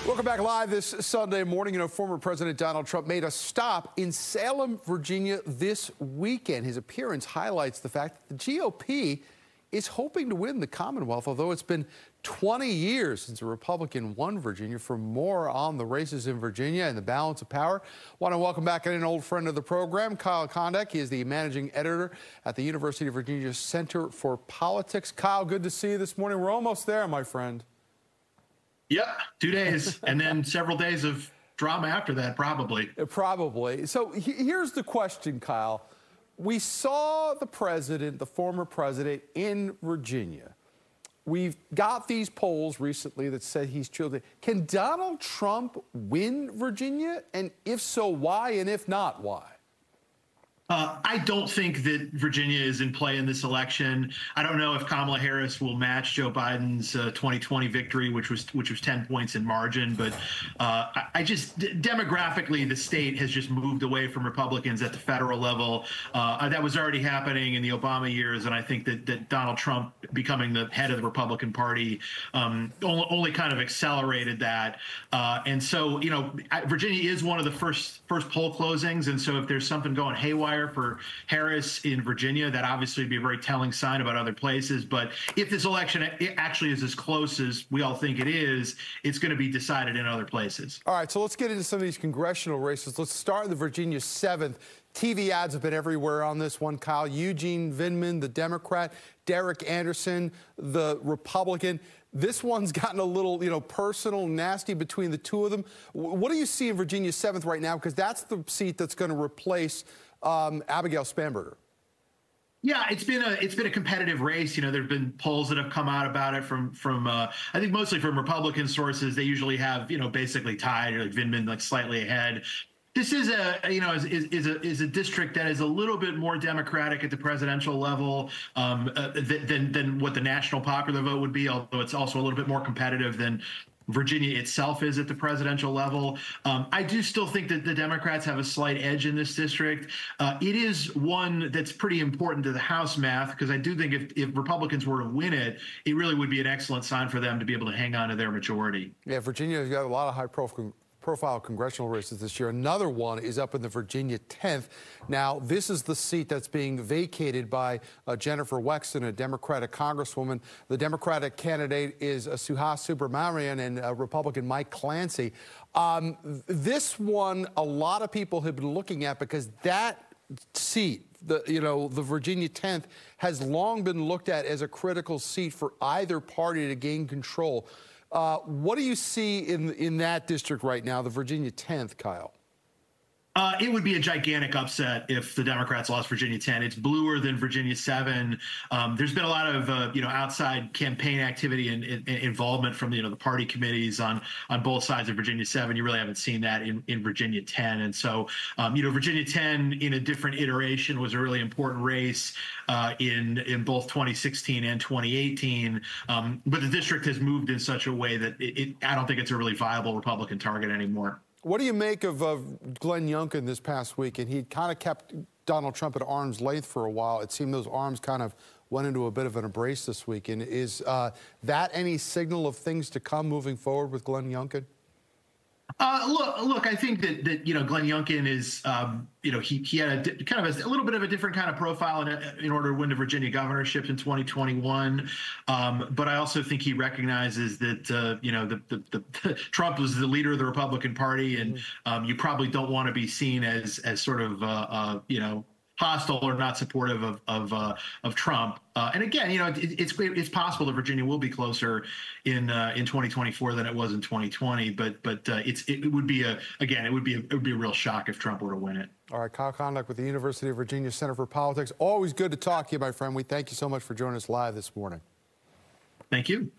Welcome back live this Sunday morning. You know, former President Donald Trump made a stop in Salem, Virginia this weekend. His appearance highlights the fact that the GOP is hoping to win the Commonwealth, although it's been 20 years since a Republican won Virginia. For more on the races in Virginia and the balance of power, I want to welcome back an old friend of the program, Kyle Kondik. He is the managing editor at the University of Virginia Center for Politics. Kyle, good to see you this morning. We're almost there, my friend. Yep, 2 days, and then several days of drama after that, probably. Probably. So here's the question, Kyle. We saw the president, the former president, in Virginia. We've got these polls recently that said he's chilled. Can Donald Trump win Virginia? And if so, why? And if not, why? I don't think that Virginia is in play in this election. I don't know if Kamala Harris will match Joe Biden's 2020 victory, which was 10 points in margin. But I just demographically, the state has just moved away from Republicans at the federal level. That was already happening in the Obama years, and I think that Donald Trump becoming the head of the Republican Party only kind of accelerated that. And so, you know, Virginia is one of the first poll closings, and so if there's something going haywire for Harris in Virginia, that obviously would be a very telling sign about other places. But if this election actually is as close as we all think it is, it's going to be decided in other places. All right, so let's get into some of these congressional races. Let's start in the Virginia 7th. TV ads have been everywhere on this one, Kyle. Eugene Vindman, the Democrat, Derek Anderson, the Republican. This one's gotten a little, you know, personal, nasty between the two of them. What do you see in Virginia 7th right now? Because that's the seat that's going to replace Abigail Spanberger. Yeah, it's been a competitive race. You know, there've been polls that have come out about it from I think mostly from Republican sources. They usually have, you know, basically tied, or like Vindman like slightly ahead. This is is a district that is a little bit more Democratic at the presidential level than what the national popular vote would be, although it's also a little bit more competitive than Virginia itself is at the presidential level. I do still think that the Democrats have a slight edge in this district. It is one that's pretty important to the House math, because I do think if Republicans were to win it, it really would be an excellent sign for them to be able to hang on to their majority. Yeah, Virginia's got a lot of high-profile congressional races this year. Another one is up in the Virginia 10th. Now, this is the seat that's being vacated by Jennifer Wexton, a Democratic congresswoman. The Democratic candidate is Suhas Subramanian and Republican Mike Clancy. This one, a lot of people have been looking at, because that seat, the Virginia 10th, has long been looked at as a critical seat for either party to gain control. What do you see in that district right now, the Virginia 10th, Kyle? It would be a gigantic upset if the Democrats lost Virginia 10. It's bluer than Virginia 7. There's been a lot of outside campaign activity and involvement from the party committees on both sides of Virginia 7. You really haven't seen that in Virginia 10. And so Virginia 10 in a different iteration was a really important race in both 2016 and 2018. But the district has moved in such a way that I don't think it's a really viable Republican target anymore. What do you make of Glenn Youngkin this past week? And he kind of kept Donald Trump at arm's length for a while. It seemed those arms kind of went into a bit of an embrace this week. And is that any signal of things to come moving forward with Glenn Youngkin? Look, I think that Glenn Youngkin is he had a little bit of a different kind of profile in order to win the Virginia governorship in 2021. But I also think he recognizes that Trump was the leader of the Republican Party, and you probably don't want to be seen as sort of hostile or not supportive of Trump. And again, it's possible that Virginia will be closer in 2024 than it was in 2020. But it would be a real shock if Trump were to win it. All right, Kyle Kondik with the University of Virginia Center for Politics. Always good to talk to you, my friend. We thank you so much for joining us live this morning. Thank you.